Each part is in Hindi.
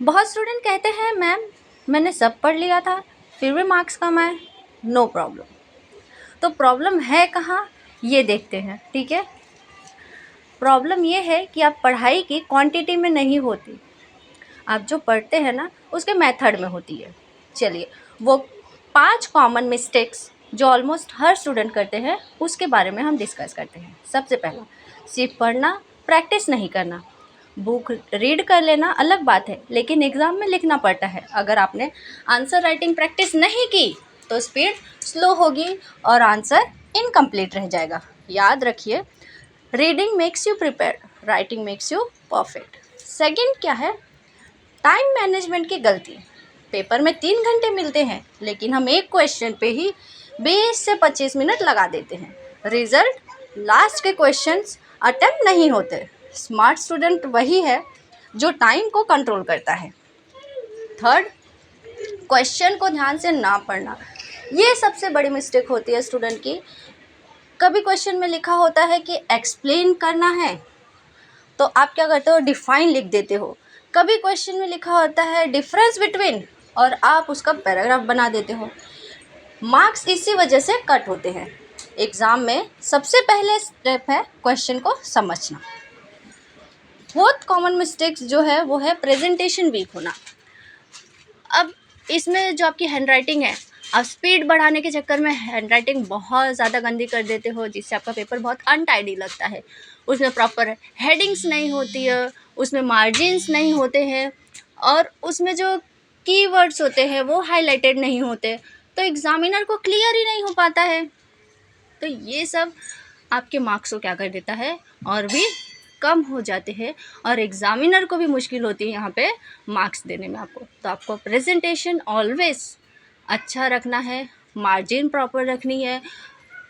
बहुत स्टूडेंट कहते हैं मैम मैंने सब पढ़ लिया था फिर भी मार्क्स कम आए। No problem. तो प्रॉब्लम है कहाँ ये देखते हैं, ठीक है। प्रॉब्लम ये है कि आप पढ़ाई की क्वांटिटी में नहीं होती, आप जो पढ़ते हैं ना उसके मेथड में होती है। चलिए वो 5 कॉमन मिस्टेक्स जो ऑलमोस्ट हर स्टूडेंट करते हैं उसके बारे में हम डिस्कस करते हैं। सबसे पहला, सिर्फ पढ़ना, प्रैक्टिस नहीं करना। बुक रीड कर लेना अलग बात है, लेकिन एग्ज़ाम में लिखना पड़ता है। अगर आपने आंसर राइटिंग प्रैक्टिस नहीं की तो स्पीड स्लो होगी और आंसर इनकम्प्लीट रह जाएगा। याद रखिए, reading makes you prepare, writing makes you perfect. Second क्या है, टाइम मैनेजमेंट की गलती। पेपर में 3 घंटे मिलते हैं लेकिन हम एक क्वेश्चन पे ही 20 से 25 मिनट लगा देते हैं। रिजल्ट, लास्ट के क्वेश्चंस अटेम्प्ट नहीं होते। स्मार्ट स्टूडेंट वही है जो टाइम को कंट्रोल करता है। थर्ड, क्वेश्चन को ध्यान से ना पढ़ना। ये सबसे बड़ी मिस्टेक होती है स्टूडेंट की। कभी क्वेश्चन में लिखा होता है कि एक्सप्लेन करना है तो आप क्या करते हो, डिफाइन लिख देते हो। कभी क्वेश्चन में लिखा होता है डिफरेंस बिटवीन और आप उसका पैराग्राफ बना देते हो। मार्क्स इसी वजह से कट होते हैं। एग्ज़ाम में सबसे पहले स्टेप है क्वेश्चन को समझना। फोर्थ कॉमन मिस्टेक्स जो है वो है प्रेजेंटेशन वीक होना। अब इसमें जो आपकी हैंडराइटिंग है, आप स्पीड बढ़ाने के चक्कर में हैंडराइटिंग बहुत ज़्यादा गंदी कर देते हो, जिससे आपका पेपर बहुत अनटाइडी लगता है। उसमें प्रॉपर हेडिंग्स नहीं होती है, उसमें मार्जिन्स नहीं होते हैं और उसमें जो कीवर्ड्स होते हैं वो हाईलाइटेड नहीं होते, तो एग्ज़ामिनर को क्लियर ही नहीं हो पाता है। तो ये सब आपके मार्क्स को क्या कर देता है, और भी कम हो जाते हैं और एग्ज़ामिनर को भी मुश्किल होती है यहाँ पे मार्क्स देने में आपको। तो आपको प्रेजेंटेशन ऑलवेज अच्छा रखना है, मार्जिन प्रॉपर रखनी है,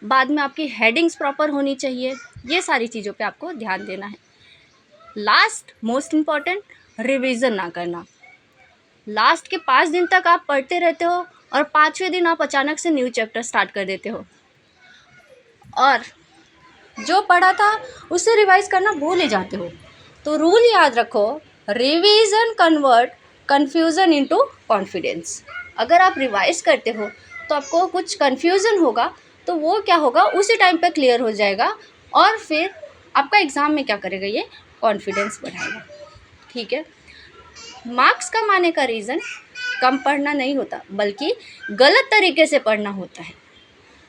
बाद में आपकी हेडिंग्स प्रॉपर होनी चाहिए। ये सारी चीज़ों पे आपको ध्यान देना है। लास्ट मोस्ट इम्पॉर्टेंट, रिवीजन ना करना। लास्ट के 5 दिन तक आप पढ़ते रहते हो और 5वें दिन आप अचानक से न्यू चैप्टर स्टार्ट कर देते हो और जो पढ़ा था उसे रिवाइज करना भूल ही जाते हो। तो रूल याद रखो, revision convert confusion into confidence. अगर आप रिवाइज करते हो तो आपको कुछ कन्फ्यूज़न होगा तो वो क्या होगा, उसी टाइम पे क्लियर हो जाएगा और फिर आपका एग्ज़ाम में क्या करेगा, ये कॉन्फिडेंस बढ़ाएगा। ठीक है। मार्क्स कम आने का रीज़न कम पढ़ना नहीं होता, बल्कि गलत तरीके से पढ़ना होता है।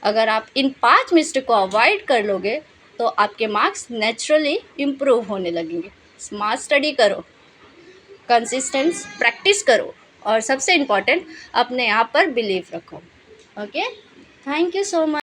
अगर आप इन 5 मिस्टेक को अवॉइड कर लोगे तो आपके मार्क्स नेचुरली इम्प्रूव होने लगेंगे। स्मार्ट स्टडी करो, कंसिस्टेंस प्रैक्टिस करो और सबसे इम्पॉर्टेंट अपने आप पर बिलीव रखो। Okay, thank you so much.